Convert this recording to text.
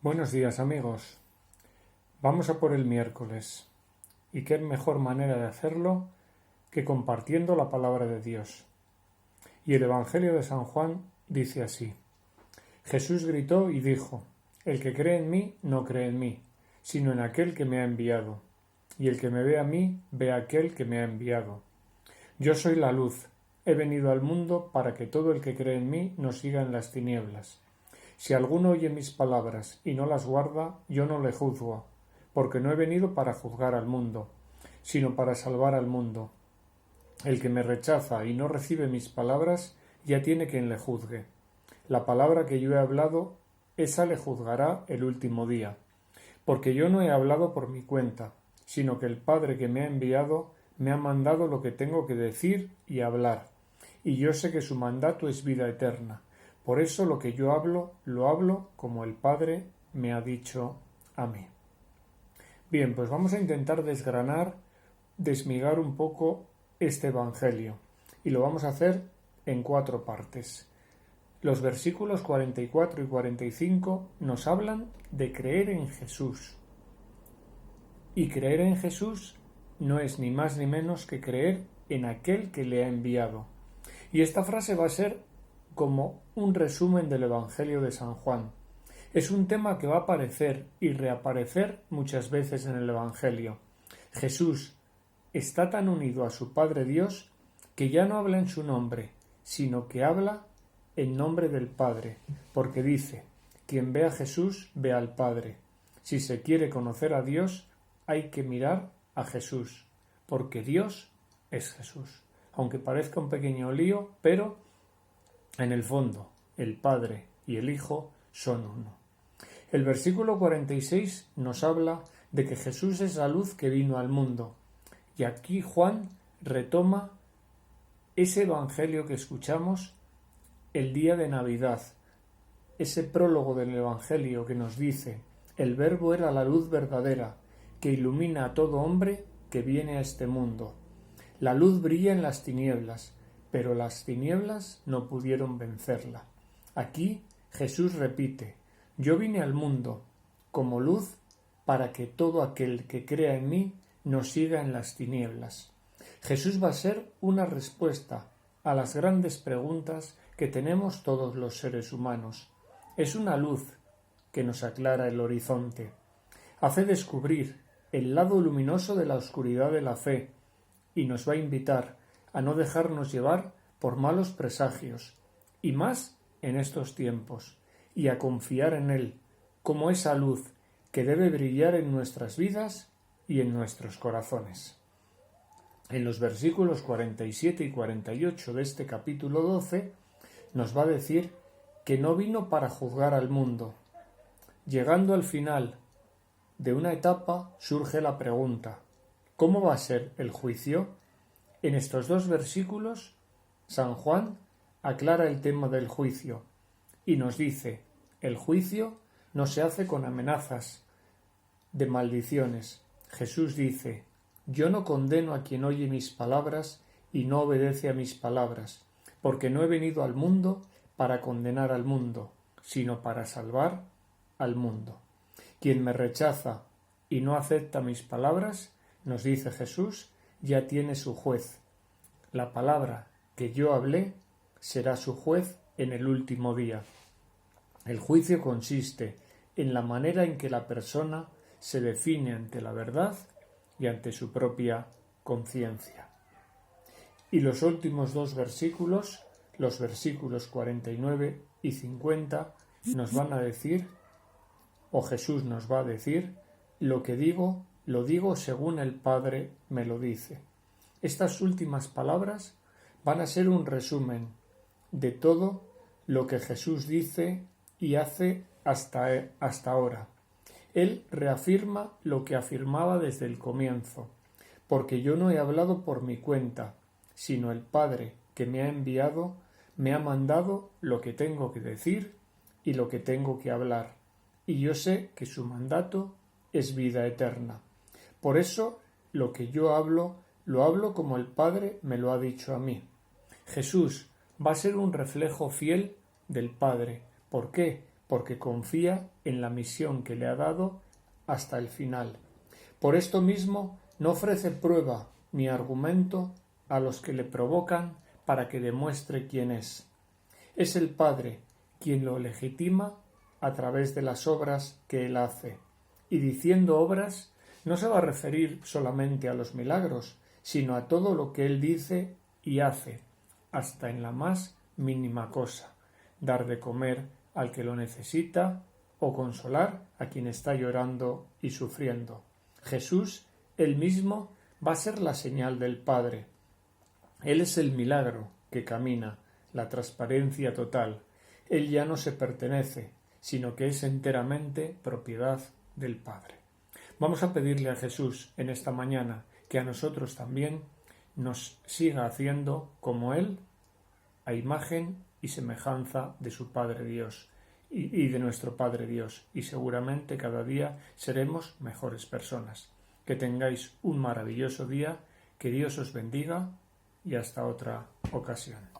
Buenos días, amigos. Vamos a por el miércoles. ¿Y qué mejor manera de hacerlo que compartiendo la palabra de Dios? Y el Evangelio de San Juan dice así: Jesús gritó y dijo: El que cree en mí no cree en mí, sino en aquel que me ha enviado. Y el que me ve a mí, ve a aquel que me ha enviado. Yo soy la luz. He venido al mundo para que todo el que cree en mí no siga en las tinieblas. Si alguno oye mis palabras y no las guarda, yo no le juzgo, porque no he venido para juzgar al mundo, sino para salvar al mundo. El que me rechaza y no recibe mis palabras, ya tiene quien le juzgue. La palabra que yo he hablado, esa le juzgará el último día, porque yo no he hablado por mi cuenta, sino que el Padre que me ha enviado me ha mandado lo que tengo que decir y hablar, y yo sé que su mandato es vida eterna. Por eso lo que yo hablo, lo hablo como el Padre me ha dicho a mí. Bien, pues vamos a intentar desmigar un poco este Evangelio, y lo vamos a hacer en 4 partes. Los versículos 44 y 45 nos hablan de creer en Jesús. Y creer en Jesús no es ni más ni menos que creer en aquel que le ha enviado. Y esta frase va a ser como un resumen del Evangelio de San Juan. Es un tema que va a aparecer y reaparecer muchas veces en el Evangelio. Jesús está tan unido a su Padre Dios que ya no habla en su nombre, sino que habla en nombre del Padre, porque dice: quien ve a Jesús ve al Padre. Si se quiere conocer a Dios, hay que mirar a Jesús, porque Dios es Jesús. Aunque parezca un pequeño lío, pero en el fondo, el Padre y el Hijo son uno. El versículo 46 nos habla de que Jesús es la luz que vino al mundo. Y aquí Juan retoma ese Evangelio que escuchamos el día de Navidad, ese prólogo del Evangelio que nos dice: el Verbo era la luz verdadera, que ilumina a todo hombre que viene a este mundo. La luz brilla en las tinieblas, pero las tinieblas no pudieron vencerla. Aquí Jesús repite: yo vine al mundo como luz para que todo aquel que crea en mí no siga en las tinieblas. Jesús va a ser una respuesta a las grandes preguntas que tenemos todos los seres humanos. Es una luz que nos aclara el horizonte. Hace descubrir el lado luminoso de la oscuridad de la fe y nos va a invitar a no dejarnos llevar por malos presagios, y más en estos tiempos, y a confiar en Él como esa luz que debe brillar en nuestras vidas y en nuestros corazones. En los versículos 47 y 48 de este capítulo 12 nos va a decir que no vino para juzgar al mundo. Llegando al final de una etapa surge la pregunta: ¿cómo va a ser el juicio? En estos 2 versículos, San Juan aclara el tema del juicio y nos dice: el juicio no se hace con amenazas de maldiciones. Jesús dice: yo no condeno a quien oye mis palabras y no obedece a mis palabras, porque no he venido al mundo para condenar al mundo, sino para salvar al mundo. Quien me rechaza y no acepta mis palabras, nos dice Jesús, ya tiene su juez. La palabra que yo hablé será su juez en el último día. El juicio consiste en la manera en que la persona se define ante la verdad y ante su propia conciencia. Y los últimos 2 versículos, los versículos 49 y 50, nos van a decir, o Jesús nos va a decir: lo que digo, lo digo según el Padre me lo dice. Estas últimas palabras van a ser un resumen de todo lo que Jesús dice y hace hasta ahora. Él reafirma lo que afirmaba desde el comienzo: porque yo no he hablado por mi cuenta, sino el Padre que me ha enviado me ha mandado lo que tengo que decir y lo que tengo que hablar, y yo sé que su mandato es vida eterna. Por eso lo que yo hablo, lo hablo como el Padre me lo ha dicho a mí. Jesús va a ser un reflejo fiel del Padre. ¿Por qué? porque confía en la misión que le ha dado hasta el final. Por esto mismo no ofrece prueba ni argumento a los que le provocan para que demuestre quién es. Es el Padre quien lo legitima a través de las obras que él hace. Y diciendo obras, no se va a referir solamente a los milagros, sino a todo lo que él dice y hace, hasta en la más mínima cosa: dar de comer al que lo necesita o consolar a quien está llorando y sufriendo. Jesús, él mismo, va a ser la señal del Padre. Él es el milagro que camina, la transparencia total. Él ya no se pertenece, sino que es enteramente propiedad del Padre. Vamos a pedirle a Jesús en esta mañana que a nosotros también nos siga haciendo como Él, a imagen y semejanza de su Padre Dios y de nuestro Padre Dios, y seguramente cada día seremos mejores personas. Que tengáis un maravilloso día, que Dios os bendiga y hasta otra ocasión.